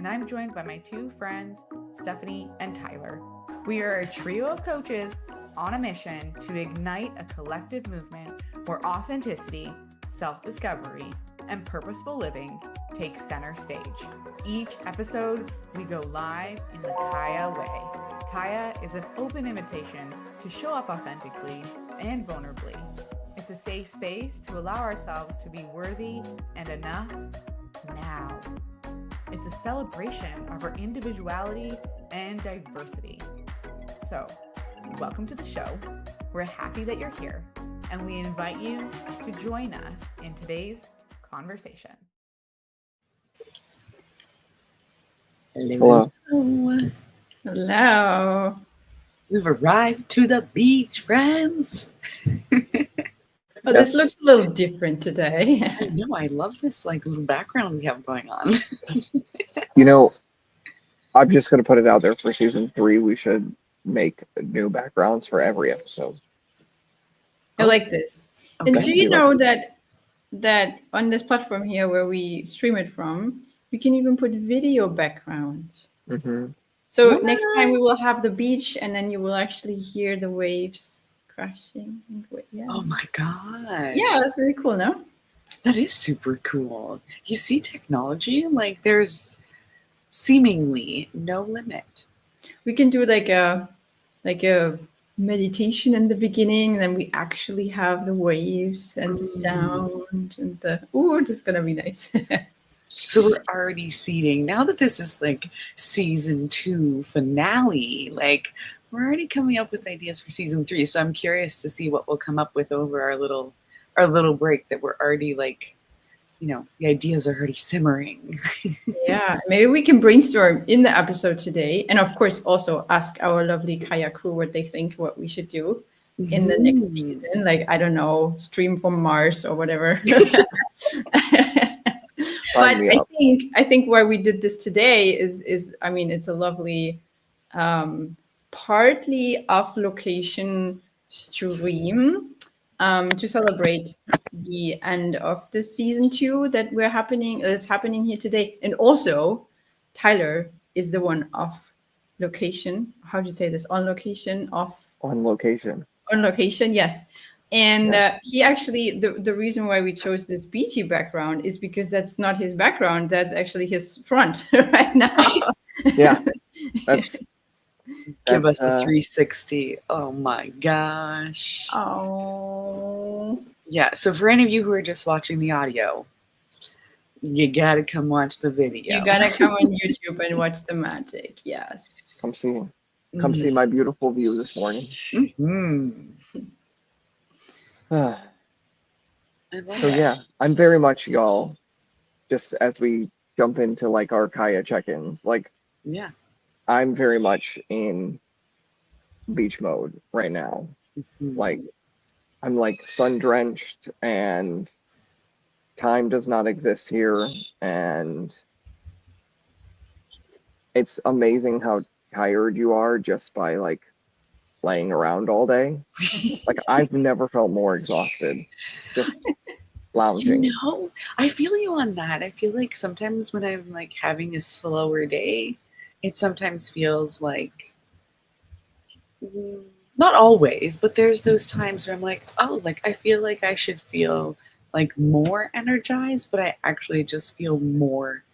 and I'm joined by my two friends, Stephanie and Tyler. We are a trio of coaches on a mission to ignite a collective movement where authenticity, self-discovery, and purposeful living take center stage. Each episode, we go live in the Kaya way. Kaya is an open invitation to show up authentically and vulnerably. It's a safe space to allow ourselves to be worthy and enough now. It's a celebration of our individuality and diversity. So, welcome to the show. We're happy that you're here, and we invite you to join us in today's conversation. Hello. Hello. We've arrived to the beach, friends. Oh, this looks a little different today. I know. I love this little background we have going on. You know, I'm just going to put it out there for season 3. We should make new backgrounds for every episode. I like this. Okay. And do you know that on this platform here where we stream it from, we can even put video backgrounds. Mm-hmm. So next time we will have the beach, and then you will actually hear the waves crashing. Yes. Oh my gosh. Yeah, that's very cool, no? That is super cool. You see, technology, there's seemingly no limit. We can do like a meditation in the beginning, and then we actually have the waves and the sound and this is gonna be nice. So we're already seeding. Now that this is season 2 finale, we're already coming up with ideas for season 3. So I'm curious to see what we'll come up with over our little break that we're already the ideas are already simmering. Yeah, maybe we can brainstorm in the episode today. And of course, also ask our lovely Kaya crew what they think, what we should do in the next season. I don't know, stream from Mars or whatever. But I think why we did this today is it's a lovely partly off location stream to celebrate the end of the season 2 that's happening here today. And also Tyler is the one off location. How do you say this? On location, yes. And he actually, the reason why we chose this beachy background is because that's not his background. That's actually his front right now. Yeah. Give us the 360. Oh my gosh. Oh. Yeah. So for any of you who are just watching the audio, you got to come watch the video. You got to come on YouTube and watch the magic. Yes. Come see my beautiful view this morning. Mm-hmm. So yeah, I'm very much, y'all, just as we jump into our Kaya check-ins, yeah, I'm very much in beach mode right now. Mm-hmm. I'm sun-drenched and time does not exist here, and it's amazing how tired you are just by laying around all day. I've never felt more exhausted just lounging. I feel you on that. I feel sometimes when I'm having a slower day, it sometimes feels not always, but there's those times where I'm I feel I should feel more energized, but I actually just feel more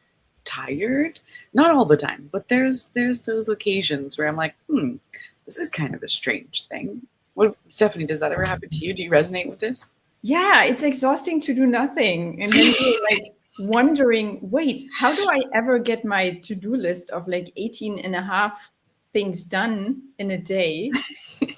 tired. Not all the time, but there's those occasions where I'm this is kind of a strange thing. What, Stephanie, does that ever happen to you? Do you resonate with this? Yeah, it's exhausting to do nothing. And then you're wondering, wait, how do I ever get my to-do list of 18 and a half things done in a day?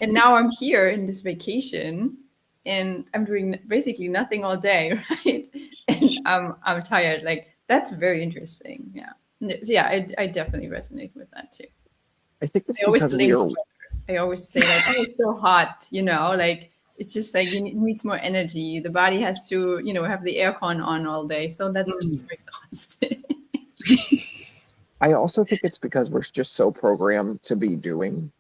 And now I'm here in this vacation and I'm doing basically nothing all day, right? And I'm tired. That's very interesting. Yeah. So yeah, I definitely resonate with that too. I think it's because I always say oh, it's so hot, it's just it needs more energy. The body has to, have the aircon on all day. So that's just very exhausting. I also think it's because we're just so programmed to be doing,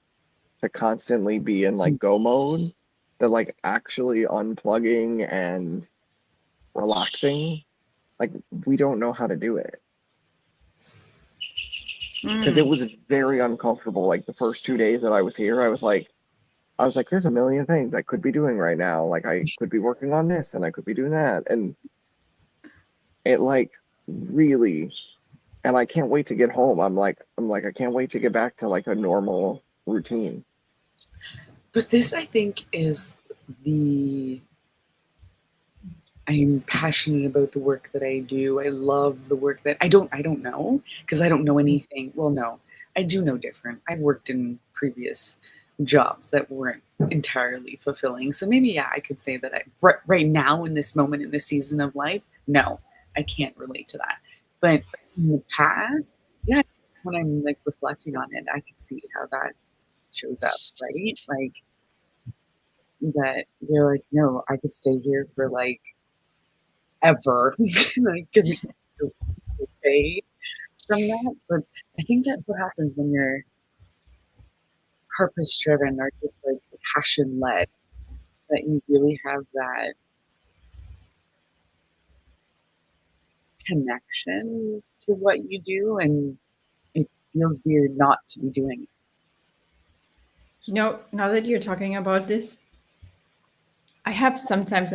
to constantly be in go mode, that actually unplugging and relaxing, we don't know how to do it. because it was very uncomfortable. Like the first 2 days that I was here, I was like, there's a million things I could be doing right now. Like I could be working on this and I could be doing that. And it like really, and I can't wait to get home. I'm like, I can't wait to get back to like a normal routine. But this, I think, is I'm passionate about the work that I do. I love the work that I don't know because I don't know anything. Well, no, I do know different. I've worked in previous jobs that weren't entirely fulfilling. So maybe, yeah, I could say that right now in this moment in this season of life, no, I can't relate to that. But in the past, yeah, when I'm like reflecting on it, I can see how that shows up, right? Like that you're like, no, I could stay here for like ever, like because you're paid from that. But I think that's what happens when you're purpose driven or just like passion led. That you really have that connection to what you do, and it feels weird not to be doing it. You know, now that you're talking about this, I have sometimes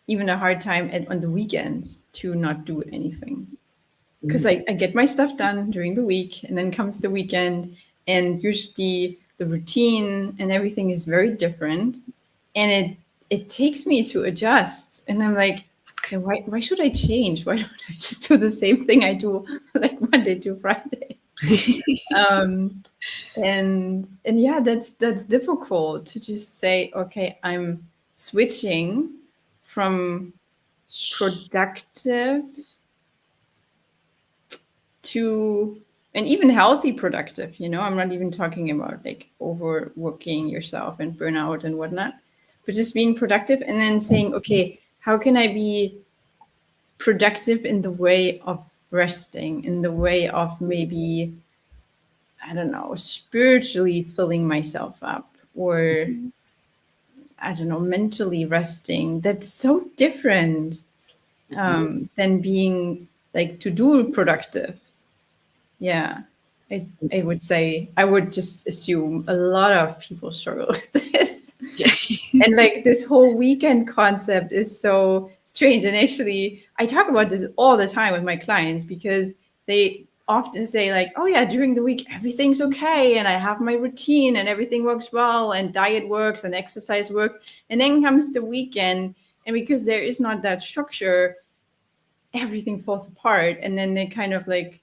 even a hard time on the weekends to not do anything. Because I get my stuff done during the week, and then comes the weekend, and usually the routine and everything is very different. And it takes me to adjust. And I'm like, okay, why should I change? Why don't I just do the same thing I do like Monday to Friday? And yeah, that's difficult to just say, okay, I'm switching from productive to and even healthy productive. You know, I'm not even talking about like overworking yourself and burnout and whatnot, but just being productive and then saying, okay, how can I be productive in the way of resting, in the way of maybe, I don't know, spiritually filling myself up, or I don't know, mentally resting. That's so different than being like to do productive. Yeah, I would say, I would just assume a lot of people struggle with this. And like this whole weekend concept is so strange. And actually, I talk about this all the time with my clients because they often say like, oh yeah, during the week, everything's okay. And I have my routine and everything works well and diet works and exercise works. And then comes the weekend. And because there is not that structure, everything falls apart. And then they kind of like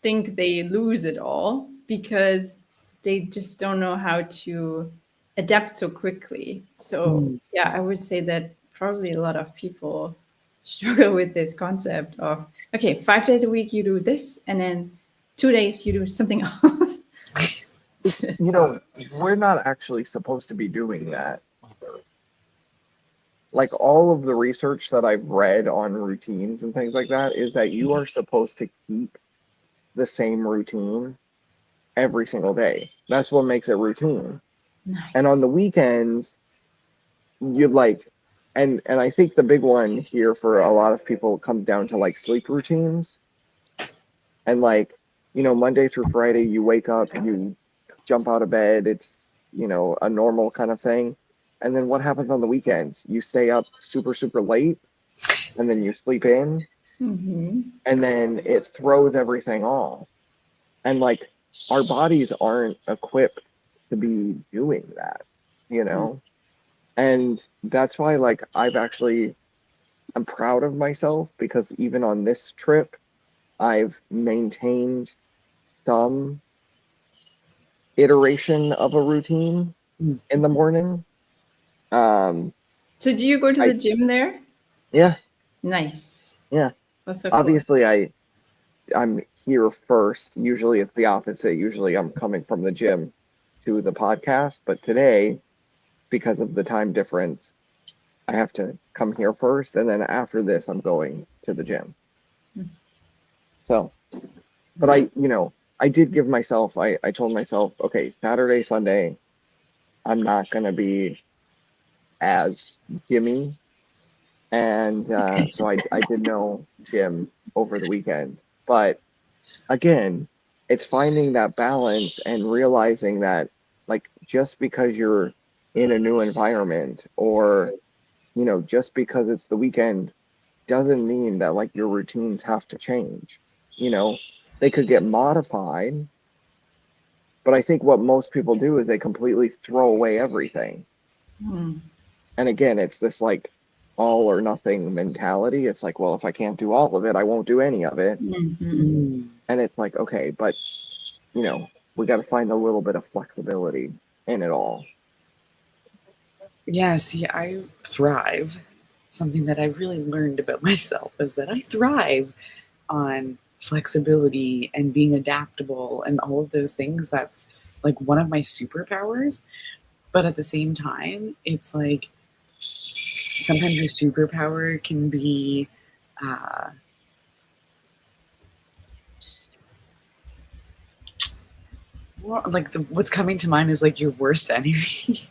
think they lose it all because they just don't know how to adapt so quickly. So yeah, I would say that probably a lot of people struggle with this concept of, okay, 5 days a week you do this, and then 2 days you do something else. You know, we're not actually supposed to be doing that. Like all of the research that I've read on routines and things like that is that you are supposed to keep the same routine every single day. That's what makes it routine. Nice. And on the weekends, you like, and I think the big one here for a lot of people comes down to like sleep routines. And like, you know, Monday through Friday, you wake up, you jump out of bed, it's, you know, a normal kind of thing. And then what happens on the weekends? You stay up super, super late, and then you sleep in, and then it throws everything off. And like, our bodies aren't equipped to be doing that, you know? And that's why, like, I'm proud of myself because even on this trip, I've maintained some iteration of a routine in the morning. So do you go to the gym there? Yeah. Nice. Yeah. That's so cool. Obviously, I'm here first. Usually it's the opposite. Usually I'm coming from the gym to the podcast. But today, because of the time difference, I have to come here first. And then after this, I'm going to the gym. So, but I did give myself, I told myself, okay, Saturday, Sunday, I'm not going to be as gymmy. And so I did no gym over the weekend. But again, it's finding that balance and realizing that, like, just because you're in a new environment, or, you know, just because it's the weekend, doesn't mean that like your routines have to change. You know, they could get modified, but I think what most people do is they completely throw away everything. Hmm. And again, it's this like all or nothing mentality. It's like, well, if I can't do all of it, I won't do any of it. Mhm. Mm. And it's like, okay, but you know, we got to find a little bit of flexibility in it all. Yeah, see, I thrive. Something that I really learned about myself is that I thrive on flexibility and being adaptable and all of those things. That's like one of my superpowers. But at the same time, it's like sometimes your superpower can be uh, like what's coming to mind is like your worst enemy.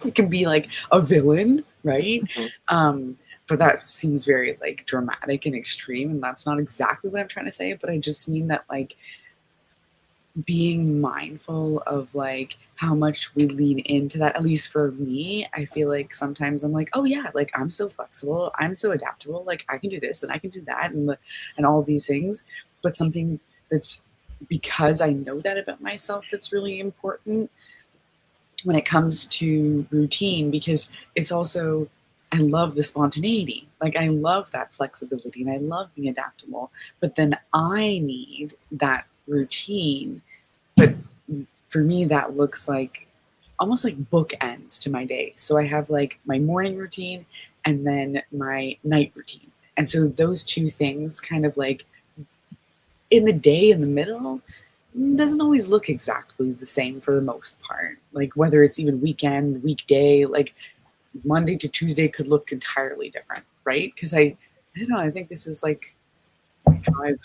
It can be like a villain, right? Mhm. But that seems very like dramatic and extreme, and that's not exactly what I'm trying to say. But I just mean that like being mindful of like how much we lean into that. At least for me, I feel like sometimes I'm like, oh yeah, like I'm so flexible, I'm so adaptable, like I can do this and I can do that, and all these things. But something that's, because I know that about myself, that's really important when it comes to routine, because it's also, I love the spontaneity. Like I love that flexibility and I love being adaptable. But then I need that routine. But for me, that looks like almost like bookends to my day. So I have like my morning routine and then my night routine. And so those two things kind of like in the day in the middle doesn't always look exactly the same for the most part. Like whether it's even weekend, weekday, like Monday to Tuesday could look entirely different, right? Because I don't know, I think this is like how I've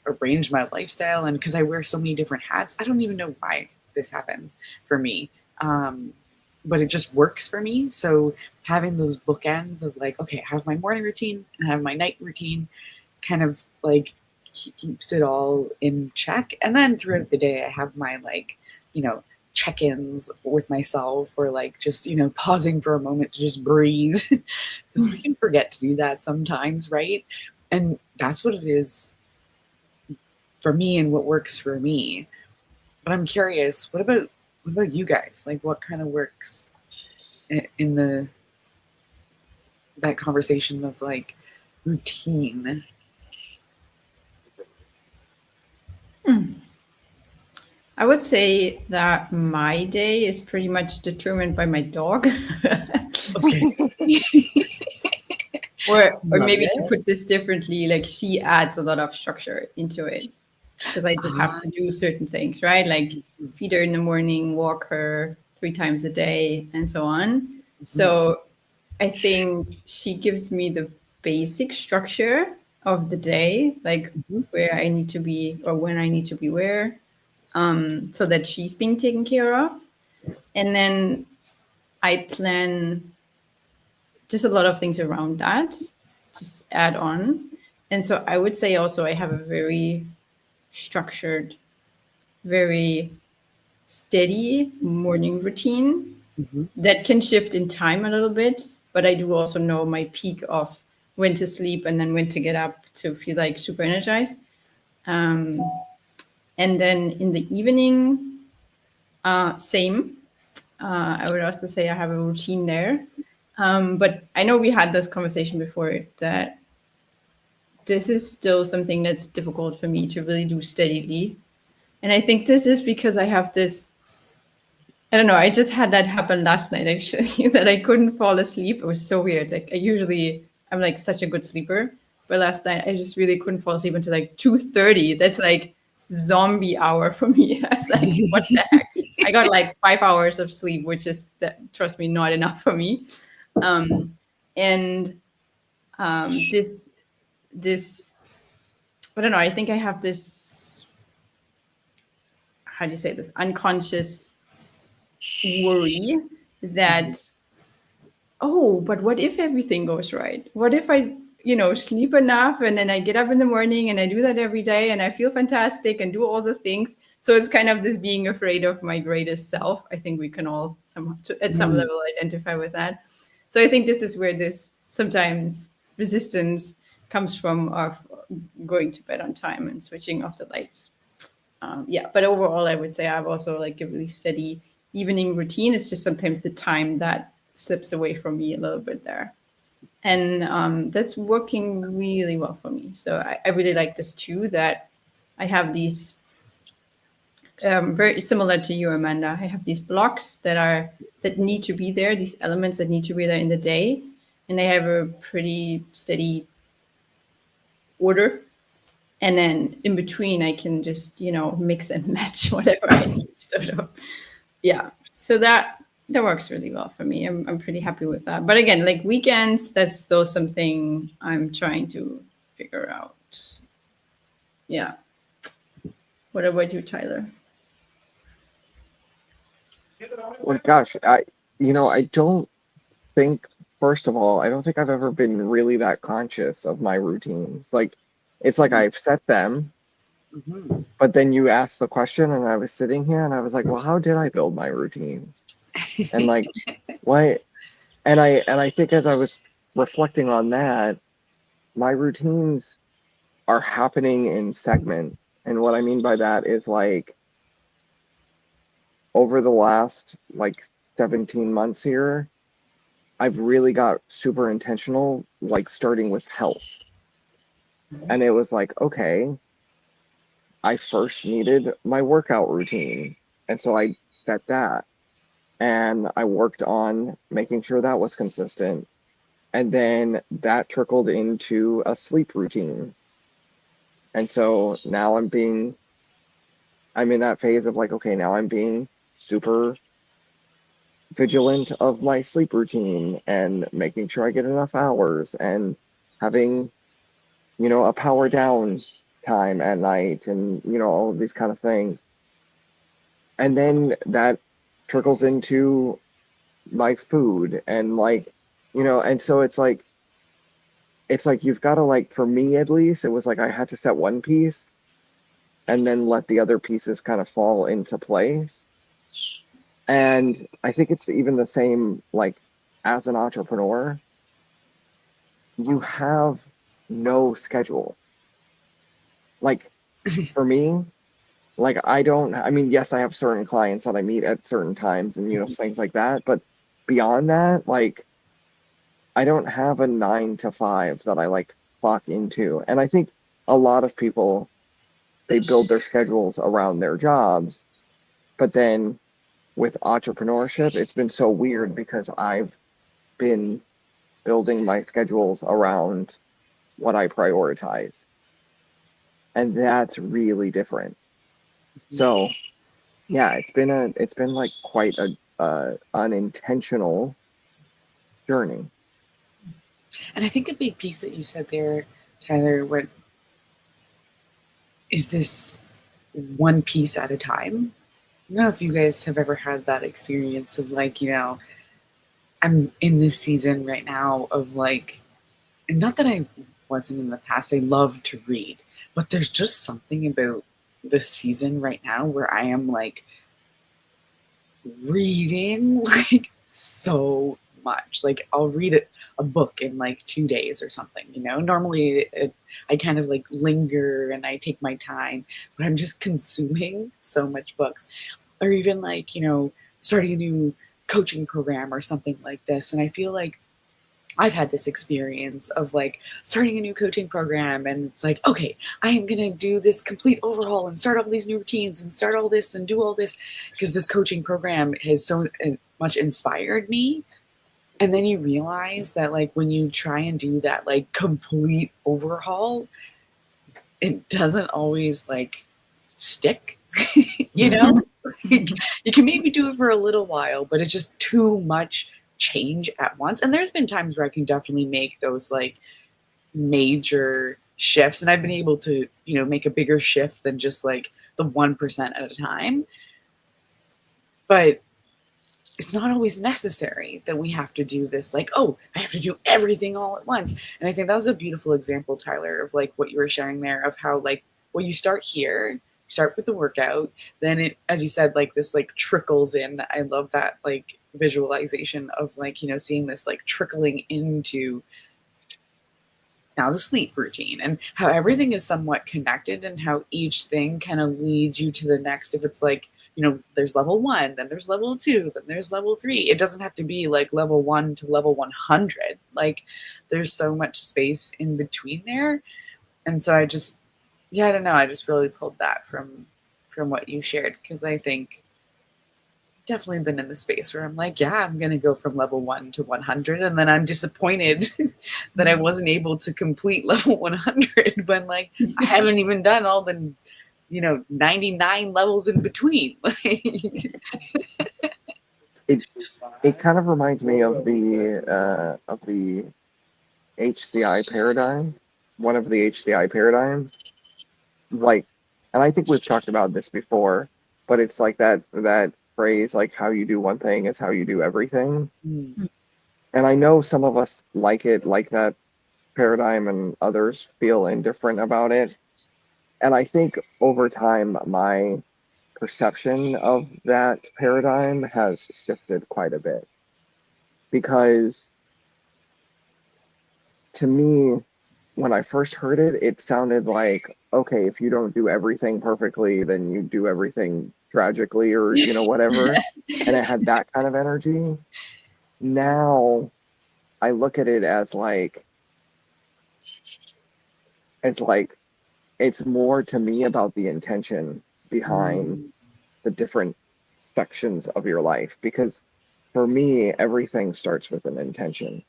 arranged my lifestyle, and because I wear so many different hats, I don't even know why this happens for me. But it just works for me. So having those bookends of like, okay, I have my morning routine and I have my night routine, kind of like keeps it all in check. And then throughout the day, I have my like, you know, check-ins with myself, or like just, you know, pausing for a moment to just breathe, because we can forget to do that sometimes, right? And that's what it is for me and what works for me. But I'm curious, what about you guys? Like what kind of works in the that conversation of like routine? I would say that my day is pretty much determined by my dog. Okay. Or Love maybe to it. put this differently, like she adds a lot of structure into it because I just have Ah, to do certain things, right? Like feed her in the morning, walk her 3 times a day, and so on. mhm, So I think she gives me the basic structure of the day, like mhm, where I need to be or when I need to be where, so that she's being taken care of. And then I plan just a lot of things around that, just add on. And so I would say also I have a very structured, very steady morning routine mhm. that can shift in time a little bit. But I do also know my peak of when to sleep and then when to get up to feel like super energized. Um, and then in the evening, same. I would also say I have a routine there. But I know we had this conversation before that this is still something that's difficult for me to really do steadily. And I think this is because I have this, I don't know, I just had that happen last night actually, that I couldn't fall asleep. It was so weird. Like I'm like such a good sleeper. But last night I just really couldn't fall asleep until like 2:30. That's like zombie hour for me. I was like, what the heck? I got like 5 hours of sleep, which is, trust me, not enough for me. Um, and this I don't know. I think I have this, how do you say this, unconscious worry that, oh, but what if everything goes right? What if I sleep enough, and then I get up in the morning and I do that every day and I feel fantastic and do all the things. So it's kind of this being afraid of my greatest self. I think we can all at some level identify with that. So I think this is where this sometimes resistance comes from, of going to bed on time and switching off the lights. But overall, I would say I have also like a really steady evening routine. It's just sometimes the time that slips away from me a little bit there. And that's working really well for me. So I really like this too, that I have these very similar to you, Amanda. I have these blocks that need to be there, these elements that need to be there in the day, and I have a pretty steady order. And then in between, I can just mix and match whatever I need, sort of. Yeah. So that works really well for me. I'm pretty happy with that. But again, like weekends, that's still something I'm trying to figure out. Yeah. What about you, Tyler? Well, gosh, I don't think, first of all, I don't think I've ever been really that conscious of my routines. Like, it's like I've set them, but then you asked the question and I was sitting here and I was like, well, how did I build my routines? And like, why? And I think as I was reflecting on that, my routines are happening in segments. And what I mean by that is like, over the last like 17 months here, I've really got super intentional, like starting with health. And it was like, okay, I first needed my workout routine. And so I set that. And I worked on making sure that was consistent. And then that trickled into a sleep routine. And so now I'm in that phase of like, okay, now I'm being super vigilant of my sleep routine and making sure I get enough hours and having, a power down time at night and, all of these kind of things. And then that trickles into my food and like, and so it's like you've got to, like, for me at least, it was like I had to set one piece and then let the other pieces kind of fall into place. And I think it's even the same, like, as an entrepreneur, you have no schedule. Like, for me, like, yes, I have certain clients that I meet at certain times and, things like that. But beyond that, like, I don't have a 9 to 5 that I like clock into. And I think a lot of people, they build their schedules around their jobs. But then with entrepreneurship, it's been so weird because I've been building my schedules around what I prioritize. And that's really different. So yeah, it's been like quite a unintentional journey. And I think a big piece that you said there, Tyler, what is this one piece at a time? I don't know if you guys have ever had that experience of like, I'm in this season right now of like, and not that I wasn't in the past, I love to read, but there's just something about this season right now where I am like reading like so much. Like I'll read a book in like 2 days or something, Normally I kind of like linger and I take my time, but I'm just consuming so much books. Or even like, starting a new coaching program or something like this. And I feel like I've had this experience of like starting a new coaching program and it's like, okay, I am going to do this complete overhaul and start all these new routines and start all this and do all this because this coaching program has so much inspired me. And then you realize that like when you try and do that like complete overhaul, it doesn't always like stick, you can maybe do it for a little while, but it's just too much change at once. And there's been times where I can definitely make those like major shifts, and I've been able to, make a bigger shift than just like the 1% at a time. But it's not always necessary that we have to do this, like, oh, I have to do everything all at once. And I think that was a beautiful example, Tyler, of like what you were sharing there, of how like, well, you start here, start with the workout, then it, as you said, like this like trickles in. I love that like visualization of like, you know, seeing this like trickling into now the sleep routine, and how everything is somewhat connected, and how each thing kind of leads you to the next. If it's like, you know, there's level 1, then there's level 2, then there's level 3. It doesn't have to be like level 1 to level 100. Like there's so much space in between there. And so I just, yeah, I don't know. I just really pulled that from what you shared, because I think definitely been in the space where I'm like, yeah, I'm going to go from level 1 to 100. And then I'm disappointed that I wasn't able to complete level 100 when like I haven't even done all the, you know, 99 levels in between. It kind of reminds me of the HCI paradigm, one of the HCI paradigms. Like, and I think we've talked about this before, but it's like that phrase, like how you do one thing is how you do everything. Mm. And I know some of us like it, like that paradigm, and others feel indifferent about it. And I think over time, my perception of that paradigm has shifted quite a bit. Because to me, when I first heard it, it sounded like, okay, if you don't do everything perfectly, then you do everything tragically, or, you know, whatever. And it had that kind of energy. Now I look at it as like, it's more to me about the intention behind the different sections of your life. Because for me, everything starts with an intention.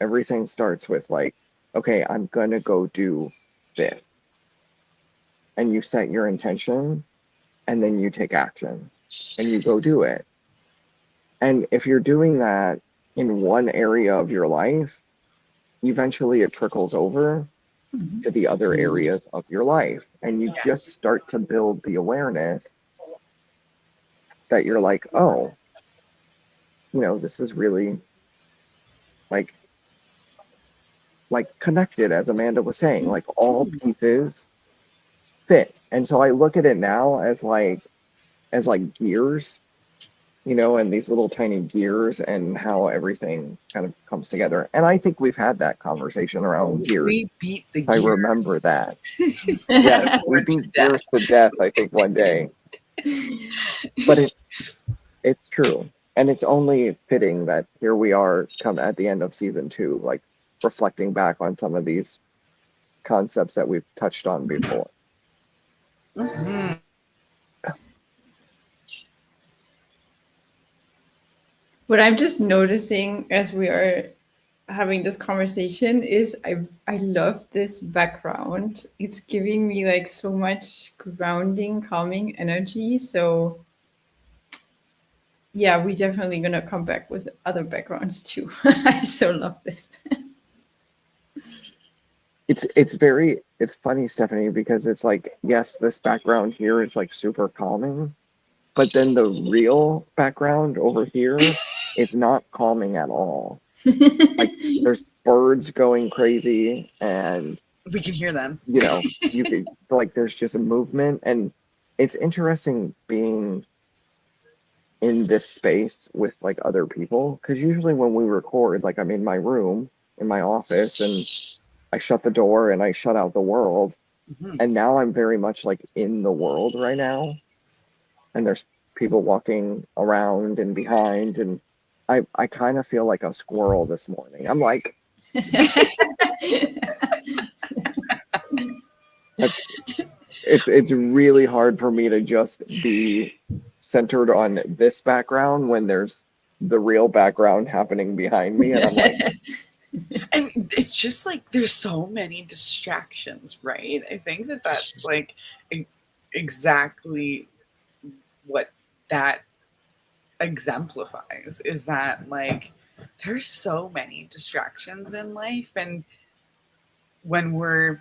Everything starts with like, okay, I'm gonna go do this. And you set your intention, and then you take action and you go do it. And if you're doing that in one area of your life, eventually it trickles over to the other areas of your life. And you just start to build the awareness that you're like, oh, you know, this is really like connected, as Amanda was saying, like all pieces fit. And so I look at it now as like gears, you know, and these little tiny gears, and how everything kind of comes together. And I think we've had that conversation around gears. We beat the I gears. remember that. Yeah, we beat gears to death, I think, one day. But it's true. And it's only fitting that here we are come at the end of season 2, like reflecting back on some of these concepts that we've touched on before. Mm-hmm. What I'm just noticing as we are having this conversation is I love this background. It's giving me like so much grounding, calming energy. So yeah, we definitely gonna come back with other backgrounds too. I so love this. It's funny, Stephanie, because it's like, yes, this background here is like super calming, but then the real background over here is not calming at all. Like there's birds going crazy, and We can hear them. you know, you could like there's just a movement, and it's interesting being in this space with like other people, because usually when we record, like I'm in my room in my office, and I shut the door and I shut out the world. Mm-hmm. And now I'm very much like in the world right now, and there's people walking around and behind, and I kind of feel like a squirrel this morning. I'm like, it's really hard for me to just be centered on this background when there's the real background happening behind me, and I'm like, And it's just like there's so many distractions, right? I think that that's like exactly what that exemplifies, is that like there's so many distractions in life, and when we're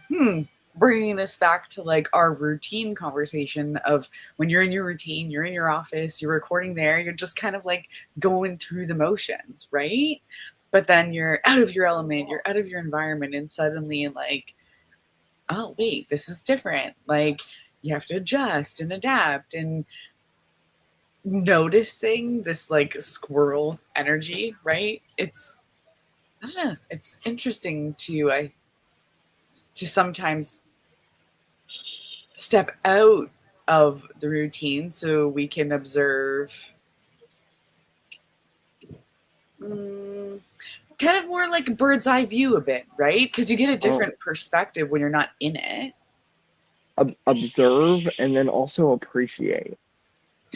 bringing this back to like our routine conversation of when you're in your routine, you're in your office, you're recording there, you're just kind of like going through the motions, right? But then you're out of your element, you're out of your environment, and suddenly like, oh wait, this is different. Like you have to adjust and adapt, and noticing this like squirrel energy, right? I don't know, it's interesting to sometimes step out of the routine so we can observe kind of more like a bird's eye view a bit, right? Because you get a different perspective when you're not in it. Observe and then also appreciate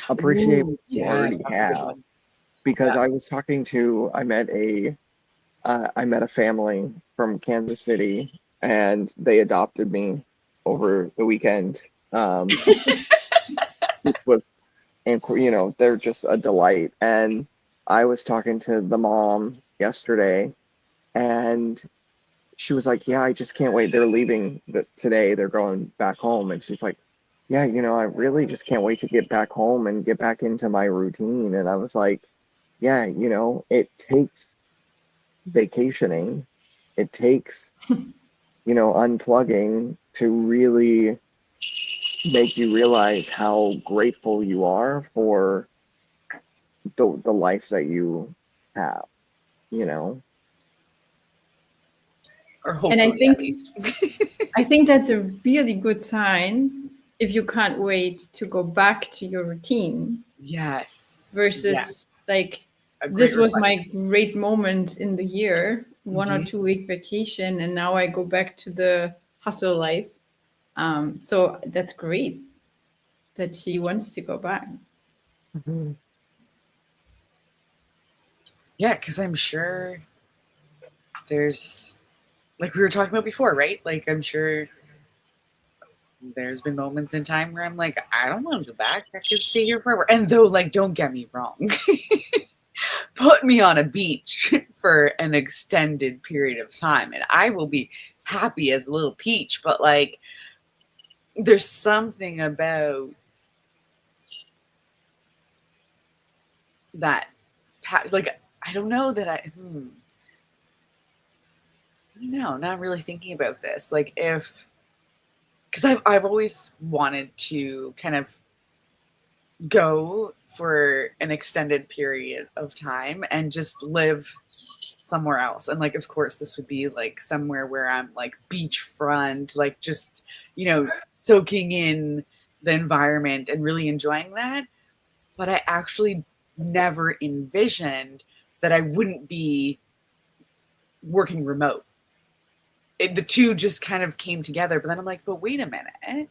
Ooh, what you yes, already that's a good have. one. Because Yeah. I met a family from Kansas City, and they adopted me over the weekend. Which was, and you know, they're just a delight. And I was talking to the mom yesterday, and she was like, "Yeah, I just can't wait. They're leaving today. They're going back home." And she's like, "Yeah, you know, I really just can't wait to get back home and get back into my routine." And I was like, "Yeah, you know, it takes vacationing. It takes, you know, unplugging to really make you realize how grateful you are for the life that you have, you know." Or And I hopefully at think least. I think that's a really good sign if you can't wait to go back to your routine Yes. versus like A great this was my reflection. great moment in the year, 1 or Mhm. 2 week vacation, and now I go back to the hustle life. So that's great that she wants to go back. Mhm. Yeah, because I'm sure there's, like we were talking about before, right? Like I'm sure there's been moments in time where I'm like, I don't want to go back. I could stay here forever. And though, like, don't get me wrong, put me on a beach for an extended period of time, and I will be happy as a little peach. But like, there's something about that, like, I don't know that no, not really thinking about this. Like, because I've always wanted to kind of go for an extended period of time and just live somewhere else. And like, of course, this would be like somewhere where I'm like beachfront, like just, soaking in the environment and really enjoying that. But I actually never envisioned that I wouldn't be working remote. The two just kind of came together. But then I'm like, but wait a minute. If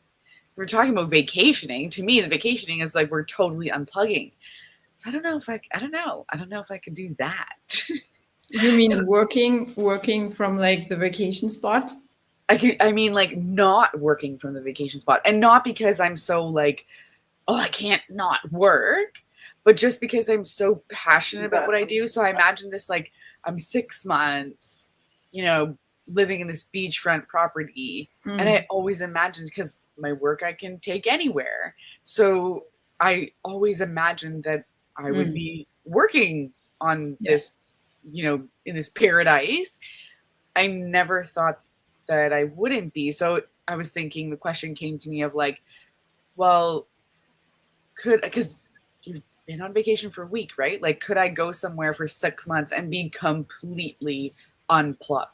we're talking about vacationing, to me, the vacationing is like we're totally unplugging. So I don't know if I could do that. You mean working from like the vacation spot? I mean, like not working from the vacation spot, and not because I'm so like, oh, I can't not work, but just because I'm so passionate about what I do. So I imagine this like I'm 6 months, living in this beachfront property, and I always imagined, because my work I can take anywhere, so I always imagined that I would be working on this, in this paradise. I never thought that I wouldn't be. So I was thinking, the question came to me of like, well, because you've been on vacation for a week, right? Like, could I go somewhere for 6 months and be completely unplugged?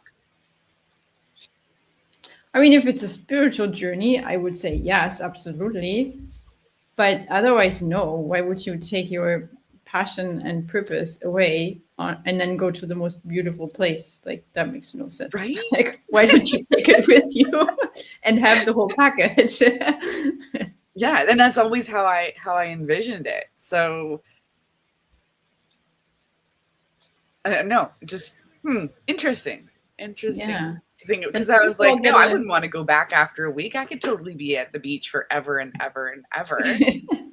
I mean, if it's a spiritual journey, I would say yes, absolutely. But otherwise, no. Why would you take your passion and purpose away and then go to the most beautiful place? Like, that makes no sense. Right? Like, why don't you take it with you and have the whole package? Yeah, and that's always how I envisioned it. So I don't know, just interesting Yeah. to think, because Let's I was just all like, no, get I a wouldn't want to go back after a week. I could totally be at the beach forever and ever and ever.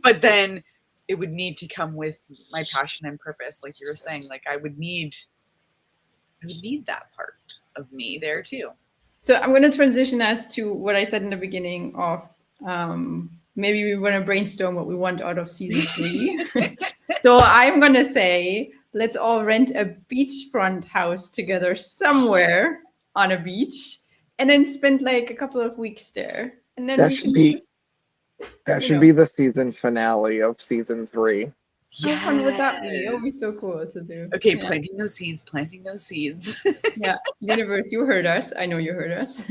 But then it would need to come with my passion and purpose, like you were saying. Like I would need that part of me there too. So I'm going to transition us to what I said in the beginning of maybe we want to brainstorm what we want out of season 3. So I'm going to say, let's all rent a beachfront house together somewhere on a beach and then spend like a couple of weeks there. And then That we should can be just, that you should know, be the season finale of season 3. how fun would that be? It would be so Yes. cool to do. Okay, Yeah. planting those seeds. Yeah. Universe, you heard us. I know you heard us.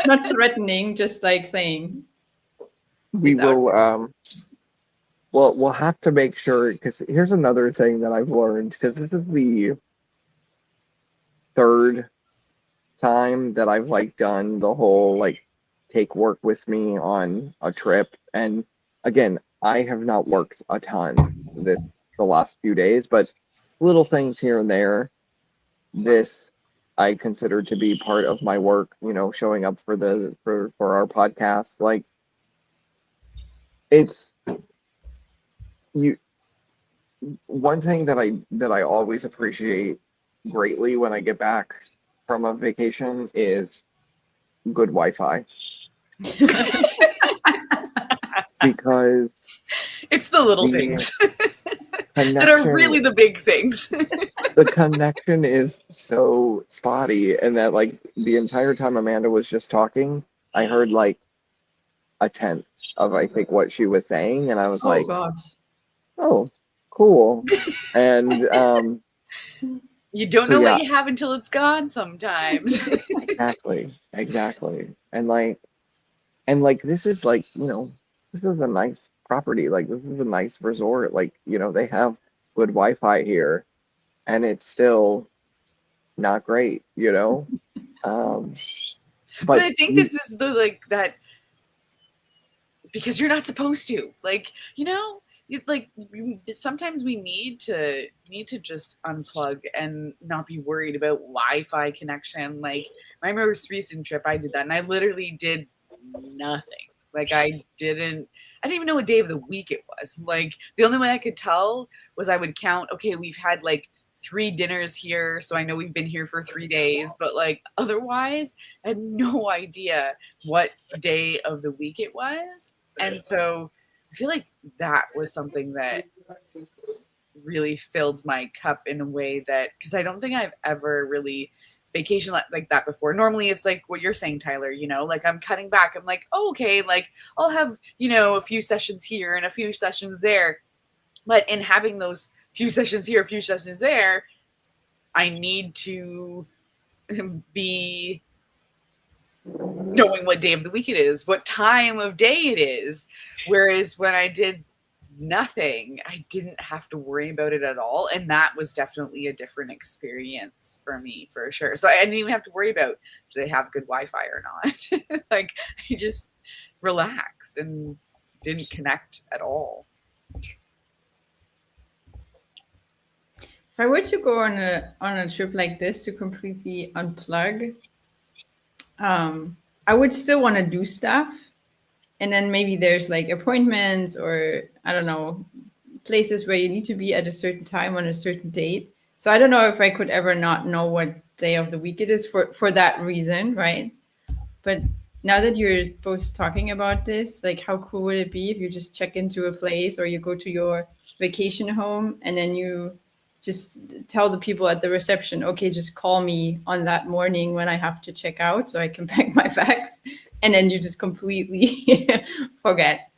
Not threatening, just like saying We it's out. will well, we'll have to make sure, because here's another thing that I've learned, because this is the third time that I've like done the whole like take work with me on a trip. And again, I have not worked a ton the last few days, but little things here and there. This I consider to be part of my work, you know, showing up for our podcast. Like it's you one thing that I always appreciate greatly when I get back from a vacation is good Wi-Fi. Because It's the little the things that are really connection the big things. the connection is so spotty, and that like the entire time Amanda was just talking, I heard like a tenth of I think what she was saying, and I was Oh like, gosh. oh, cool. And You don't So, know yeah. what you have until it's gone sometimes. exactly. And like this is like, you know, this is a nice property. Like this is a nice resort. Like, you know, they have good Wi-Fi here, and it's still not great, you know? But I think this is the like that because you're not supposed to. Like, you know, sometimes we need to just unplug and not be worried about Wi-Fi connection. Like my most recent trip, I did that, and I literally did nothing. Like I didn't even know what day of the week it was. Like the only way I could tell was I would count, okay, we've had like 3 dinners here, so I know we've been here for 3 days, but like otherwise I had no idea what day of the week it was. And so I feel like that was something that really filled my cup in a way that, because I don't think I've ever really vacation like that before. Normally it's like what you're saying, Tyler, you know, like I'm cutting back. I'm like, oh, okay, like I'll have, you know, a few sessions here and a few sessions there. But in having those few sessions here, a few sessions there, I need to be knowing what day of the week it is, what time of day it is. Whereas when I did nothing, I didn't have to worry about it at all. And that was definitely a different experience for me, for sure. So I didn't even have to worry about, do they have good Wi-Fi or not? Like I just relaxed and didn't connect at all. If I were to go on a trip like this to completely unplug, I would still want to do stuff. And then maybe there's like appointments or I don't know, places where you need to be at a certain time on a certain date. So I don't know if I could ever not know what day of the week it is for that reason, right? But now that you're both talking about this, like how cool would it be if you just check into a place or you go to your vacation home and then you just tell the people at the reception, okay, just call me on that morning when I have to check out so I can pack my bags. And then you just completely forget.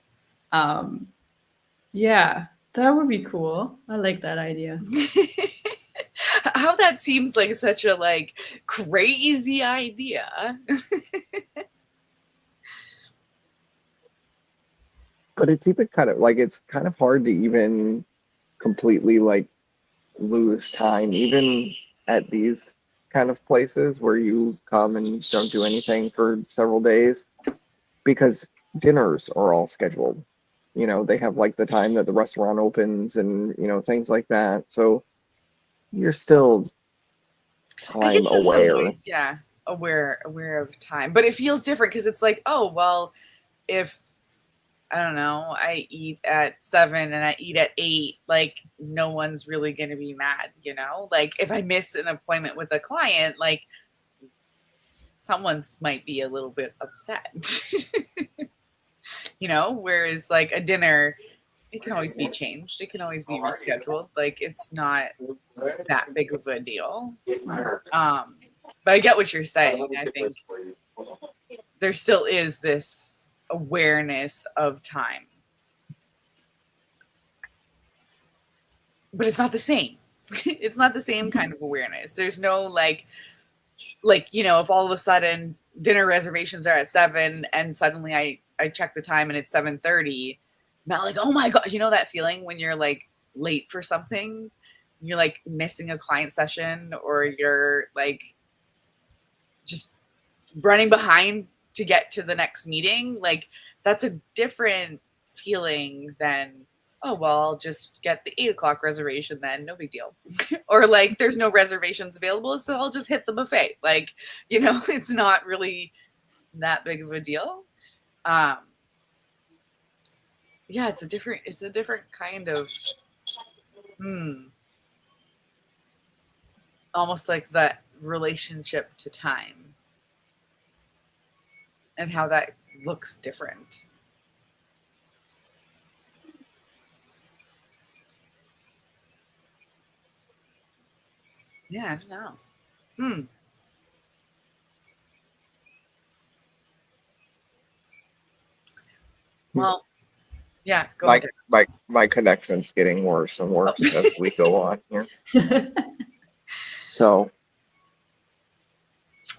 Yeah, that would be cool. I like that idea. How that seems like such a like crazy idea. But it's even kind of like it's kind of hard to even completely like lose time, even at these kind of places where you come and don't do anything for several days, because dinners are all scheduled. You know, they have like the time that the restaurant opens and, you know, things like that. So you're still I time guess in some aware. ways, yeah, aware of time, but it feels different because it's like, oh well, if I don't know, I eat at 7 and I eat at 8, like no one's really gonna be mad, you know? Like if I miss an appointment with a client, like someone's might be a little bit upset. You know, whereas like a dinner, it can always be changed. It can always be rescheduled. Like it's not that big of a deal. But I get what you're saying. I think there still is this awareness of time. But it's not the same. It's not the same kind of awareness. There's no like, you know, if all of a sudden dinner reservations are at 7 and suddenly I check the time and it's 7:30, not like, oh my God, you know that feeling when you're like late for something, you're like missing a client session, or you're like just running behind to get to the next meeting. Like that's a different feeling than, oh, well, I'll just get the 8 o'clock reservation then, no big deal. Or like, there's no reservations available, so I'll just hit the buffet. Like, you know, it's not really that big of a deal. Yeah, it's a different kind of, almost like that relationship to time and how that looks different. Yeah, I don't know. Well, yeah, go ahead. My connection's getting worse and worse as we go on here. So.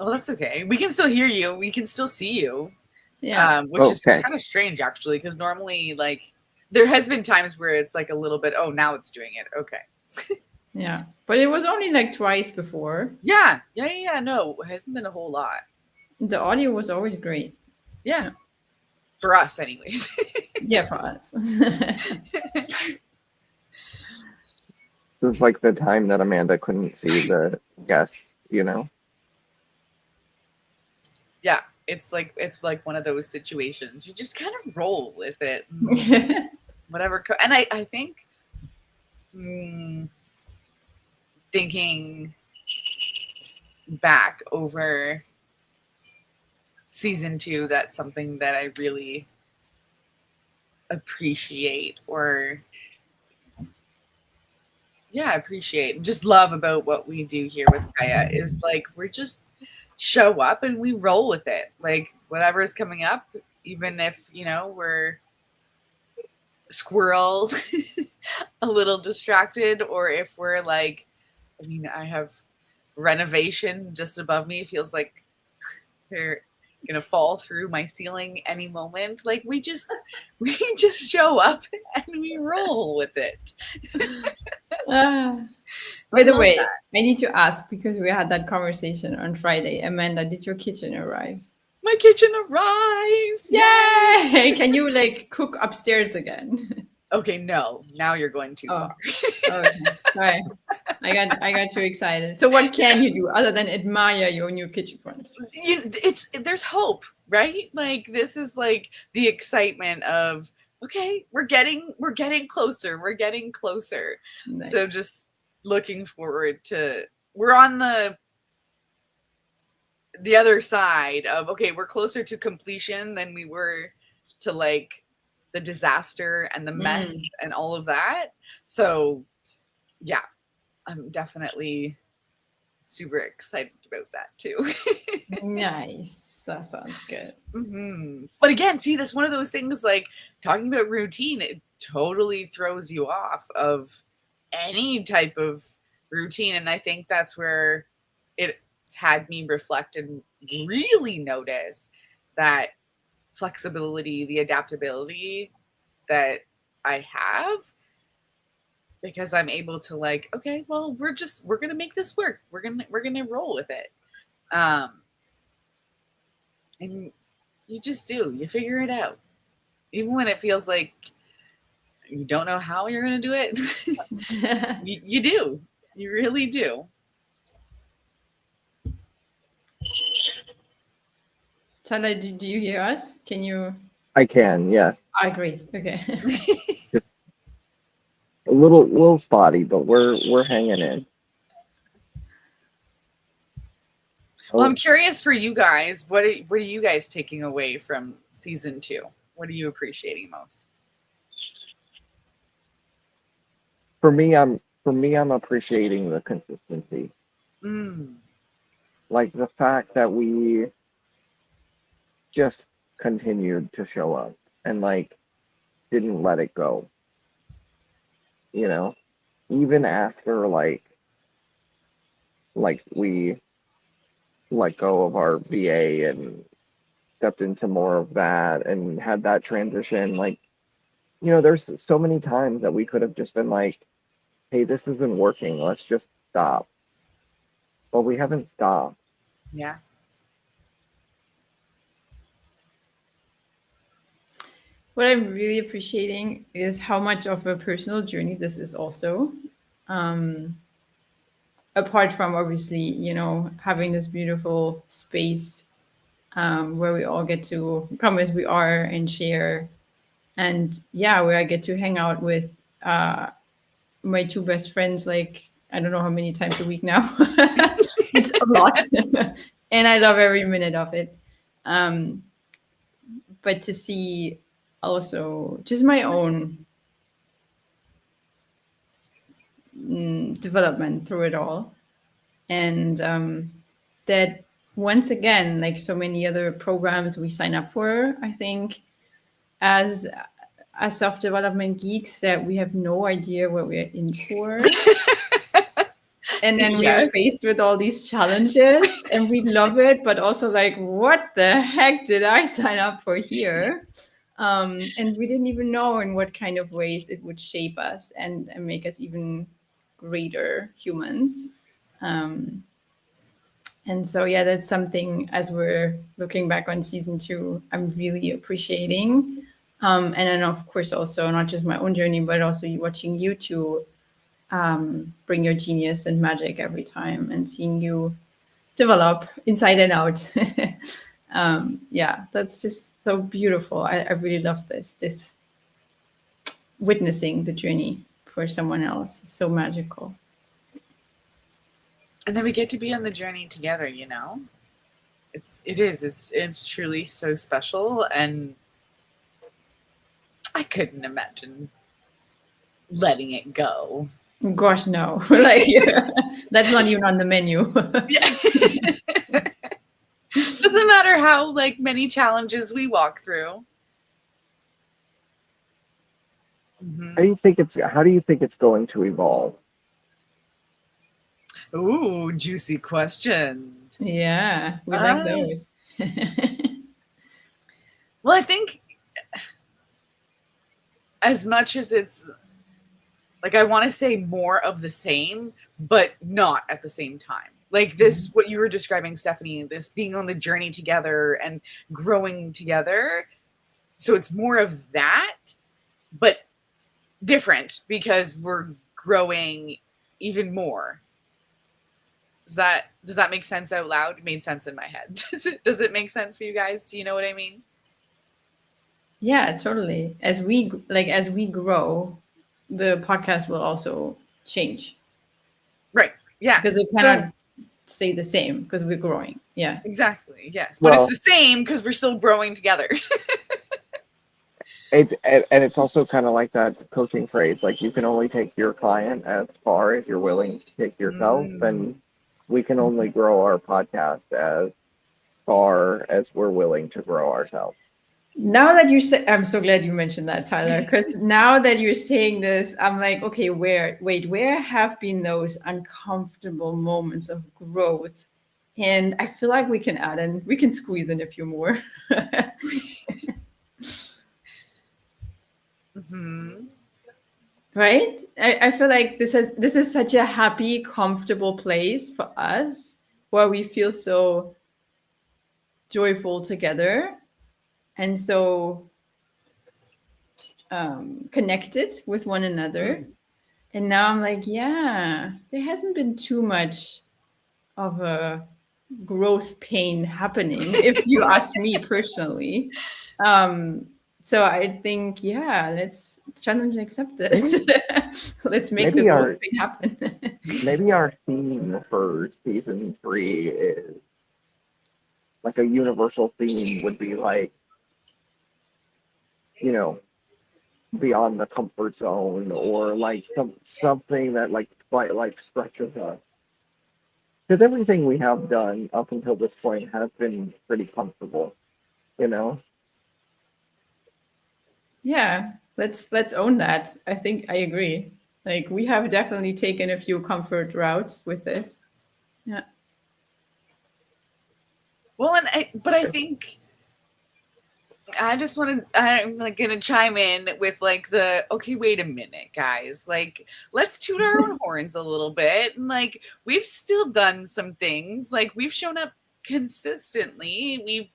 Well, that's okay. We can still hear you. We can still see you. Yeah. Which is kind of strange, actually, because normally, like, there has been times where it's like a little bit, oh, now it's doing it. Okay. Yeah. But it was only like twice before. Yeah. No, it hasn't been a whole lot. The audio was always great. Yeah. For us, anyways. Yeah, for us. This is like the time that Amanda couldn't see the guests, you know? Yeah, it's like one of those situations. You just kind of roll with it. Whatever. And I think thinking back over season 2, that's something that I really appreciate, or appreciate, just love about what we do here with Kaya is like, we're just show up and we roll with it. Like whatever is coming up, even if, you know, we're squirrel a little distracted, or if we're like, I mean, I have renovation just above me. It feels like they're gonna fall through my ceiling any moment. Like we just show up and we roll with it. By the way, I need to ask, because we had that conversation on Friday. Amanda, did your kitchen arrive? My kitchen arrived! Yay! Can you like cook upstairs again? Okay, no. Now you're going too far. Okay. Sorry. I got too excited. So what can you do other than admire your new kitchen front? There's hope, right? Like this is like the excitement of, okay, we're getting closer. We're getting closer. Nice. So just looking forward to, we're on the other side of, okay, we're closer to completion than we were to like the disaster and the mess and all of that. So yeah, I'm definitely super excited about that too. Nice. That sounds good. But again, see, that's one of those things, like talking about routine, it totally throws you off of any type of routine. And I think that's where it's had me reflect and really notice that flexibility, the adaptability that I have, because I'm able to like, okay, well, we're going to make this work. We're going to roll with it. And you just do, you figure it out. Even when it feels like you don't know how you're going to do it, you do, you really do. Tala, do you hear us? Can you? I can, yes. Great. Okay. Just a little spotty, but we're hanging in. Well, I'm curious for you guys. What are you guys taking away from season 2? What are you appreciating most? For me, I'm appreciating the consistency. Mm. Like the fact that we just continued to show up and like didn't let it go. You know, even after we let go of our VA and stepped into more of that and had that transition, like, you know, there's so many times that we could have just been like, hey, this isn't working, let's just stop. But we haven't stopped. Yeah. What I'm really appreciating is how much of a personal journey this is also. Apart from obviously, you know, having this beautiful space where we all get to come as we are and share. And yeah, where I get to hang out with my 2 best friends, like, I don't know how many times a week now. It's a lot. And I love every minute of it. But to see also just my own development through it all. And that once again, like so many other programs we sign up for, I think as self-development geeks, that we have no idea what we're in for. And then we are faced with all these challenges and we love it, but also like, what the heck did I sign up for here? And we didn't even know in what kind of ways it would shape us and make us even greater humans. And so, yeah, that's something as we're looking back on season 2, I'm really appreciating. And then, of course, also not just my own journey, but also watching you two bring your genius and magic every time and seeing you develop inside and out. Yeah, that's just so beautiful. I really love this witnessing the journey for someone else. It's so magical. And then we get to be on the journey together, you know? It's truly so special, and I couldn't imagine letting it go. Gosh, no. Like, that's not even on the menu. Doesn't matter how like many challenges we walk through. Mm-hmm. How do you think it's going to evolve? Ooh, juicy questions. Yeah, we like those. Well, I think as much as it's like, I want to say more of the same, but not at the same time. Like this, what you were describing, Stephanie, this being on the journey together and growing together. So it's more of that, but different because we're growing even more. Does that make sense out loud? It made sense in my head. Does it make sense for you guys? Do you know what I mean? Yeah, totally. As we grow, the podcast will also change. Right. Yeah. Because it cannot stay the same because we're growing. Yeah. Exactly. Yes. But it's the same because we're still growing together. And it's also kind of like that coaching phrase, like you can only take your client as far as you're willing to take yourself, and we can only grow our podcast as far as we're willing to grow ourselves. Now that you say, I'm so glad you mentioned that, Tyler, because now that you're saying this, I'm like, okay, where have been those uncomfortable moments of growth? And I feel like we can squeeze in a few more. Mm-hmm. Right? I feel like this is such a happy, comfortable place for us where we feel so joyful together and so connected with one another. And now I'm like, yeah, there hasn't been too much of a growth pain happening, if you ask me personally. So I think, yeah, let's challenge and accept this. Let's make the growth thing happen. Maybe our theme for season 3 is like a universal theme would be like, you know, beyond the comfort zone, or like something that like stretches us. Because everything we have done up until this point has been pretty comfortable, you know? Yeah, let's own that. I think I agree. Like we have definitely taken a few comfort routes with this. Yeah. Well, but I think I just want to, I'm like going to chime in with like okay, wait a minute, guys. Like, let's toot our own horns a little bit. And like, we've still done some things. Like, we've shown up consistently. We've,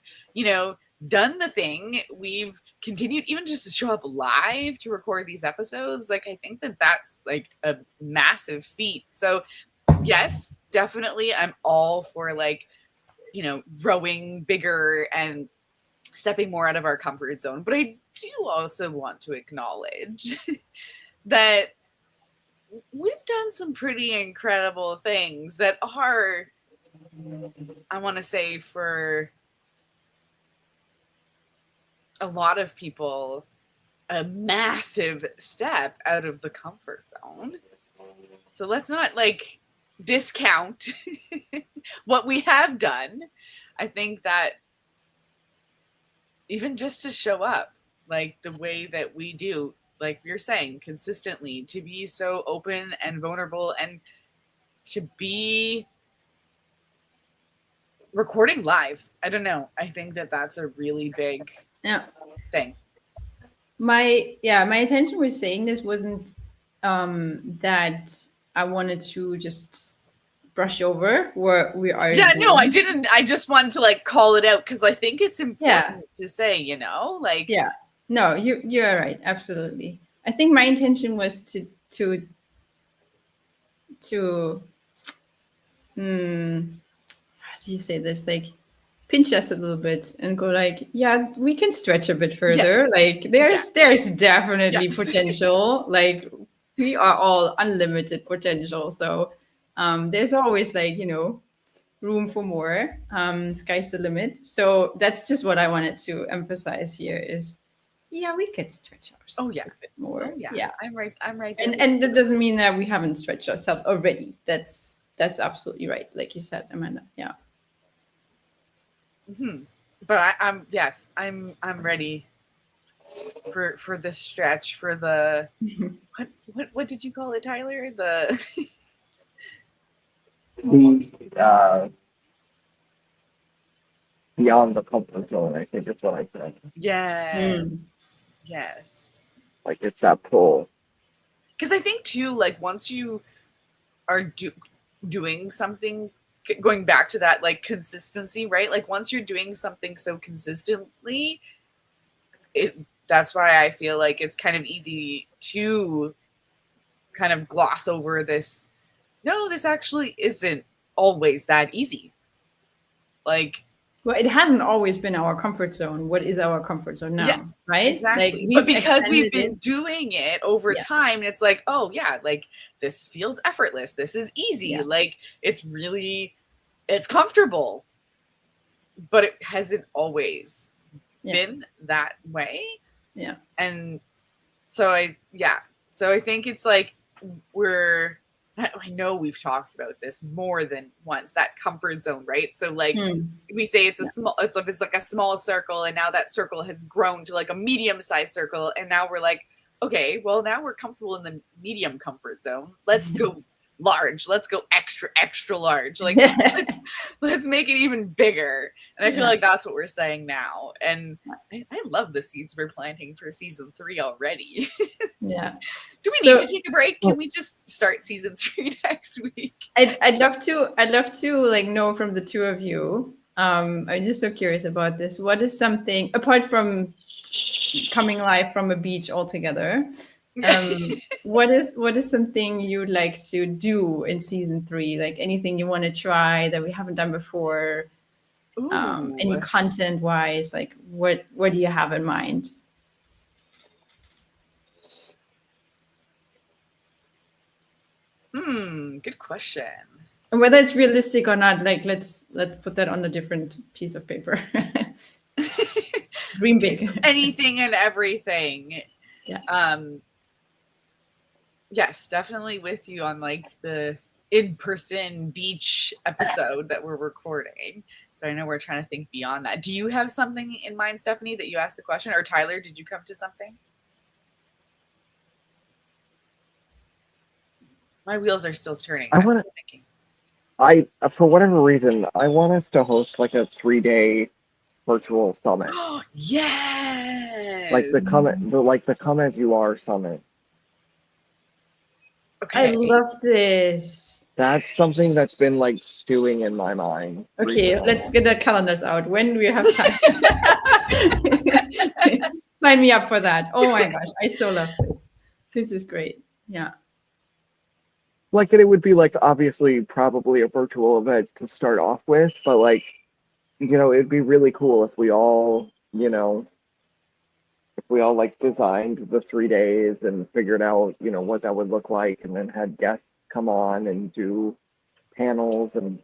done the thing. We've continued even just to show up live to record these episodes. Like, I think that that's like a massive feat. So, yes, definitely. I'm all for like, growing bigger and stepping more out of our comfort zone. But I do also want to acknowledge that we've done some pretty incredible things that are, I want to say, for a lot of people, a massive step out of the comfort zone. So let's not like discount what we have done. I think that even just to show up like the way that we do, like you're saying, consistently, to be so open and vulnerable and to be recording live. I don't know. I think that that's a really big thing. My intention with saying this wasn't that I wanted to just brush over what we are doing. No, I doing. didn't. I just wanted to like call it out because I think it's important to say, like no, you're right, absolutely. I think my intention was to how do you say this, like pinch us a little bit and go like, yeah, we can stretch a bit further. Yes. Like there's definitely potential. Like we are all unlimited potential. So there's always like, room for more. Sky's the limit. So that's just what I wanted to emphasize here is, yeah, we could stretch ourselves a bit more. Oh, yeah. I'm right. And that doesn't mean that we haven't stretched ourselves already. That's absolutely right. Like you said, Amanda. Yeah. Mm-hmm. But I'm ready for the stretch, for the what did you call it, Tyler? Beyond the comfort zone, I think is what I said. Yes. Yes. Like it's that pull. Because I think too, like once you are doing something, going back to that like consistency, right? Like once you're doing something so consistently, that's why I feel like it's kind of easy to kind of gloss over this. No, this actually isn't always that easy. Like, well, it hasn't always been our comfort zone. What is our comfort zone now? Yes, right? Exactly. Like, but because we've been doing it over time, it's like, oh yeah, like this feels effortless. This is easy. Yeah. Like it's comfortable. But it hasn't always been that way. Yeah. And so I think it's like I know we've talked about this more than once, that comfort zone, right? So like we say it's it's like a small circle, and now that circle has grown to like a medium-sized circle, and now we're like, okay, well now we're comfortable in the medium comfort zone. Let's go large. Let's go extra large. Like let's make it even bigger. And I feel like that's what we're saying now. And I love the seeds we're planting for season 3 already. Yeah. Do we need to take a break? Can we just start season 3 next week? I'd love to like know from the two of you. I'm just so curious about this. What is something apart from coming live from a beach altogether? What is something you'd like to do in season 3? Like anything you want to try that we haven't done before? Any content wise, like what do you have in mind? Good question. And whether it's realistic or not, like let's put that on a different piece of paper. Dream big. So anything and everything. Yeah. Yes, definitely with you on like the in-person beach episode that we're recording. But I know we're trying to think beyond that. Do you have something in mind, Stephanie, that you asked the question? Or Tyler, did you come to something? My wheels are still turning. I'm still thinking. For whatever reason, I want us to host like a 3-day virtual summit. Yes. Like the Come As You Are summit. Okay. I love this. That's something that's been like stewing in my mind. Okay, recently. Let's get the calendars out. When do we have time? Sign me up for that. Oh my gosh, I so love this. This is great. Yeah. Like, it would be like obviously probably a virtual event to start off with, but like, it'd be really cool if we all, like designed the 3 days and figured out, what that would look like, and then had guests come on and do panels and,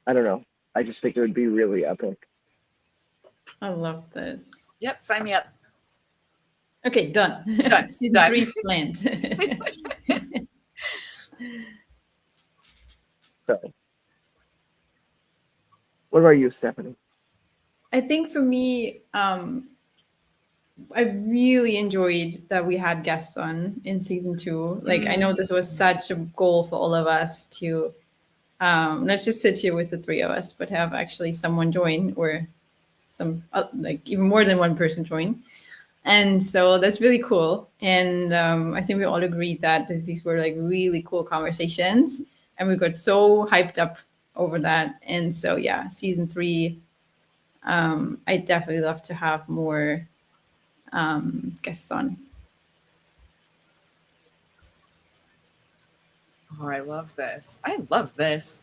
I don't know. I just think it would be really epic. I love this. Yep, sign me up. Okay, done. Done. Season 3 planned. So, what about you, Stephanie? I think for me, I really enjoyed that we had guests on in season 2. Like, I know this was such a goal for all of us to not just sit here with the 3 of us, but have actually someone join, or some like even more than one person join. And so that's really cool. And I think we all agreed that these were like really cool conversations, and we got so hyped up over that. And so, yeah, season 3, I definitely love to have more guests on. Oh, I love this. I love this.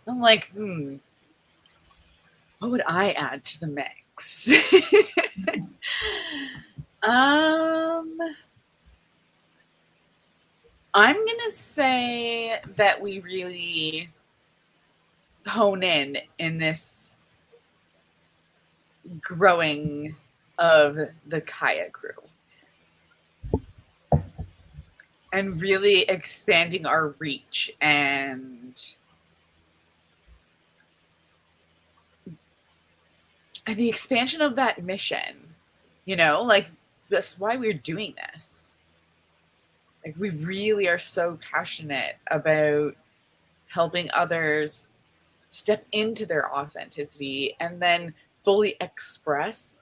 I'm like, what would I add to the mix? I'm gonna say that we really hone in this growing of the Kaya crew and really expanding our reach and the expansion of that mission, like that's why we're doing this. Like, we really are so passionate about helping others step into their authenticity and then fully express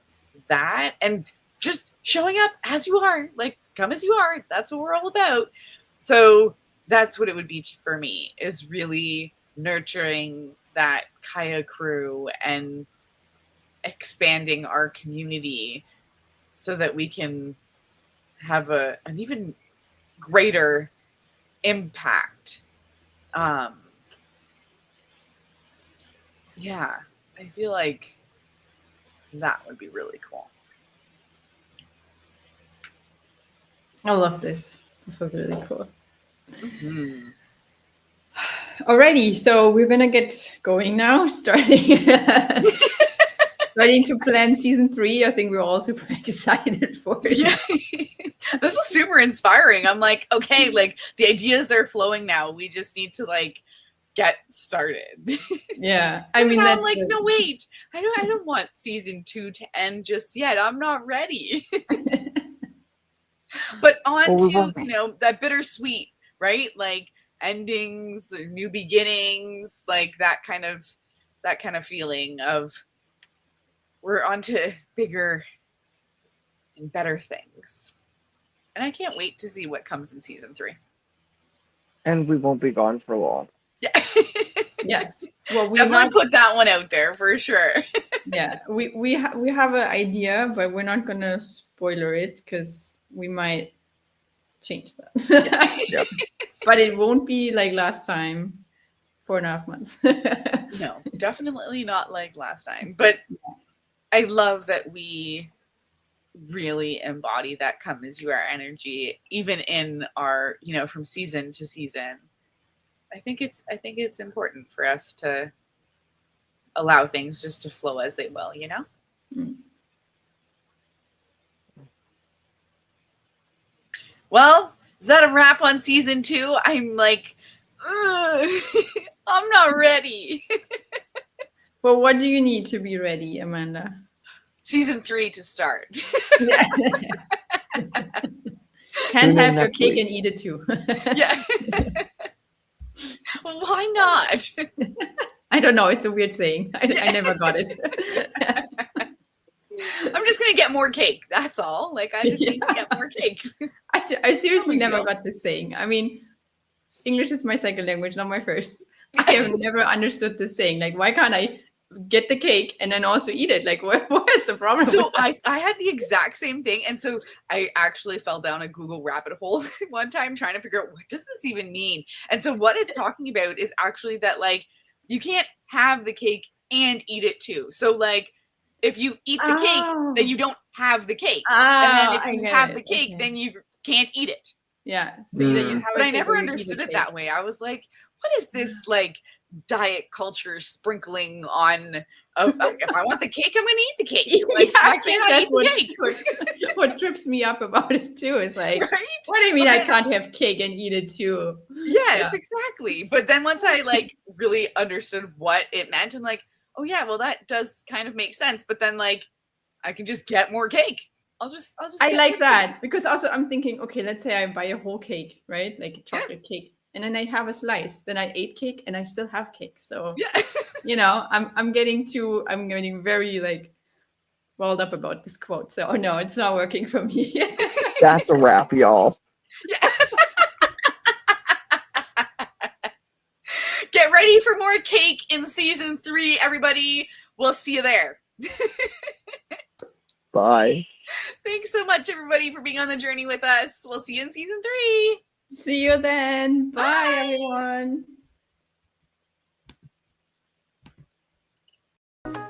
that, and just showing up as you are, like, come as you are. That's what we're all about. So that's what it would be for me, is really nurturing that Kaya crew and expanding our community so that we can have an even greater impact. Yeah, I feel like that would be really cool. I love this. This was really cool. Mm-hmm. Alrighty, so we're gonna get going now, starting to plan season 3. I think we're all super excited for it. Yeah. This is super inspiring. I'm like, okay, like the ideas are flowing now. We just need to like get started. Yeah, I mean, I'm like, no, wait, I don't want season 2 to end just yet. I'm not ready. But on to that bittersweet, right? Like endings, new beginnings, like that kind of feeling of we're on to bigger and better things. And I can't wait to see what comes in season 3. And we won't be gone for long. Yeah. Yes. Well, we definitely put that one out there for sure. Yeah, we have an idea, but we're not gonna spoiler it because we might change that. Yep. But it won't be like last time, 4.5 months. No, definitely not like last time. But I love that we really embody that come as you are energy, even in our, from season to season. I think it's important for us to allow things just to flow as they will, you know? Mm. Well, is that a wrap on season 2? I'm like, ugh, I'm not ready. Well, what do you need to be ready, Amanda? Season 3 to start. Yeah. Tune Can't in have your next cake week. and eat it too. Yeah. Well, why not? I don't know. It's a weird saying. I never got it. I'm just going to get more cake. That's all. Like, I just need to get more cake. I seriously big never deal. got this saying. I mean, English is my second language, not my first. I have never understood this saying. Like, why can't I get the cake and then also eat it? Like, what is the problem? So with that? I had the exact same thing. And so I actually fell down a Google rabbit hole one time trying to figure out what does this even mean? And so what it's talking about is actually that like you can't have the cake and eat it too. So like if you eat the cake, then you don't have the cake. And then if I you get have it. the cake, Okay. then you can't eat it. Yeah. So either you have But a I cake never or you eat understood a it cake. that way. I was like, what is this like diet culture sprinkling on? Like, if I want the cake, I'm going to eat the cake. Like, Yeah, why can't I eat the cake? what trips me up about it too is like, Right? what do you mean But I then- can't have cake and eat it too? Yes, exactly. But then once I like really understood what it meant, I'm like, oh yeah, well that does kind of make sense. But then like, I can just get more cake. I'll just. I get like more that because also I'm thinking, okay, let's say I buy a whole cake, right? Like a chocolate cake, and then I have a slice. Then I ate cake and I still have cake. So cake. Yeah. you know, I'm getting very like riled up about this quote. So no, it's not working for me. That's a wrap, y'all. Get ready for more cake in season 3, everybody. We'll see you there. Bye. Thanks so much, everybody, for being on the journey with us. We'll see you in season 3. See you then. Bye. Bye. Everyone.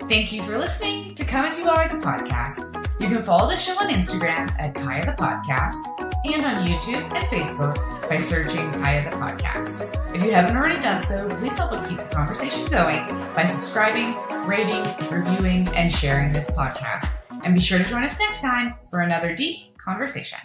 Thank you for listening to Come As You Are, the podcast. You can follow the show on Instagram at Kaya the Podcast and on YouTube and Facebook by searching Kaya the Podcast. If you haven't already done so, please help us keep the conversation going by subscribing, rating, reviewing, and sharing this podcast. And be sure to join us next time for another deep conversation.